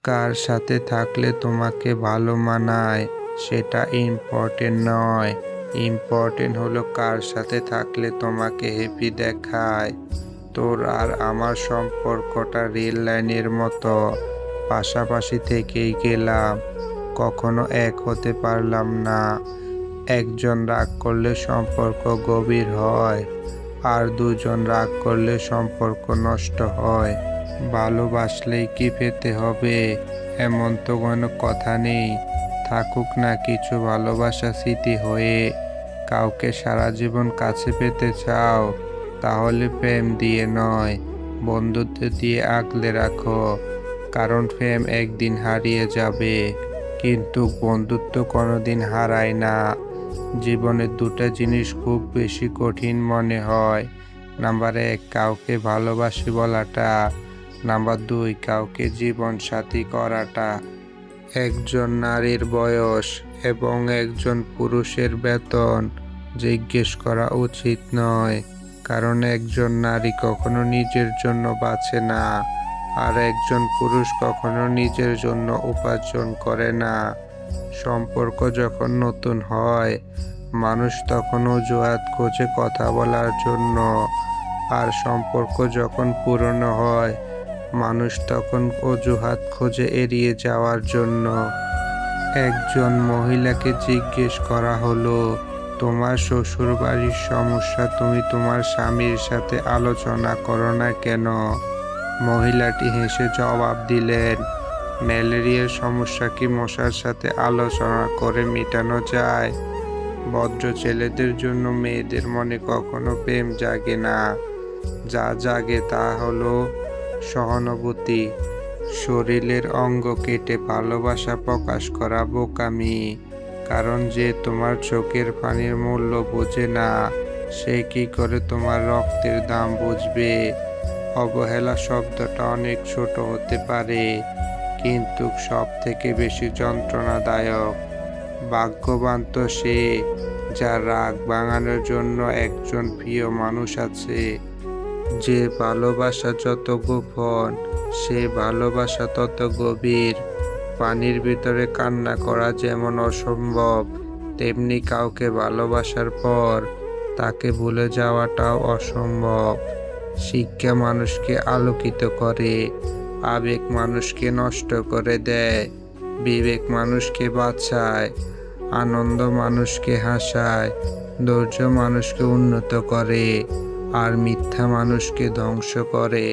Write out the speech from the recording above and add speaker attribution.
Speaker 1: কার সাথে থাকলে তোমাকে ভালো মানায় সেটা ইম্পর্টেন্ট নয়। ইম্পর্টেন্ট হলো কার সাথে থাকলে তোমাকে হ্যাপি দেখায়। তোর আর আমার সম্পর্কটা রেল লাইনের মতো, পাশাপাশি থেকেই গেলাম, কখনো এক হতে পারলাম না। একজন রাগ করলে সম্পর্ক গভীর হয়, আর দুজন রাগ করলে সম্পর্ক নষ্ট হয়। ভালোবাসলেই কি পেতে হবে এমন তো কোনো কথা নেই। থাকুক না কিছু ভালোবাসা স্মৃতি হয়ে। কাউকে সারা জীবন কাছে পেতে চাও, তাহলে প্রেম দিয়ে নয়, বন্ধুত্ব দিয়ে আগলে রাখো। কারণ প্রেম একদিন হারিয়ে যাবে, কিন্তু বন্ধুত্ব কোনোদিন হারায় না। জীবনে দুটো জিনিস খুব বেশি কঠিন মনে হয়। নাম্বার 1, কাউকে ভালোবাসি বলাটা। নাম্বার 2, কাউকে জীবন সাথী করাটা। একজন নারীর বয়স এবং একজন পুরুষের বেতন জিজ্ঞেস করা উচিত নয়, কারণ একজন নারী কখনো নিজের জন্য বাঁচে না, আর একজন পুরুষ কখনো নিজের জন্য উপার্জন করে না। সম্পর্ক যখন নতুন হয়, মানুষ তখন অজুহাত খোঁজে কথা বলার জন্য, আর সম্পর্ক যখন পুরনো হয়, মানুষ তখন অজুহাত খোঁজে এড়িয়ে যাওয়ার জন্য। একজন মহিলাকে জিজ্ঞেস করা হলো, তোমার শ্বশুর বাড়ির সমস্যা তুমি তোমার স্বামীর সাথে আলোচনা করো না কেন? মহিলাটি হেসে জবাব দিলেন, ম্যালেরিয়ার সমস্যা কি মশার সাথে আলোচনা করে মেটানো যায়? ভদ্র ছেলেদের জন্য মেয়েদের মনে কখনো প্রেম জাগে না। যা জাগে তা হলো সহানুভূতি। শরীরের অঙ্গ কেটে ভালোবাসা প্রকাশ করা বোকামি। কারণ যে তোমার চোখের পানির মূল্য বোঝে না, সে কি করে তোমার রক্তের দাম বুঝবে? অবহেলা শব্দটা অনেক ছোট হতে পারে, কিন্তু সব থেকে বেশি যন্ত্রণাদায়ক। ভাগ্যবান তো সে, যার রাগ ভাঙানোর জন্য একজন প্রিয় মানুষ আছে। যে ভালোবাসা যত গোপন, সে ভালোবাসা তত গভীর। পানির ভিতরে কান্না করা যেমন অসম্ভব, তেমনি কাউকে ভালোবাসার পর তাকে ভুলে যাওয়াটাও অসম্ভব। শিক্ষা মানুষকে আলোকিত করে, আবেগ মানুষকে নষ্ট করে দেয়, বিবেক মানুষকে বাঁচায়, আনন্দ মানুষকে হাসায়, ধৈর্য মানুষকে উন্নত করে, আর মিথ্যা মানুষকে ধ্বংস করে।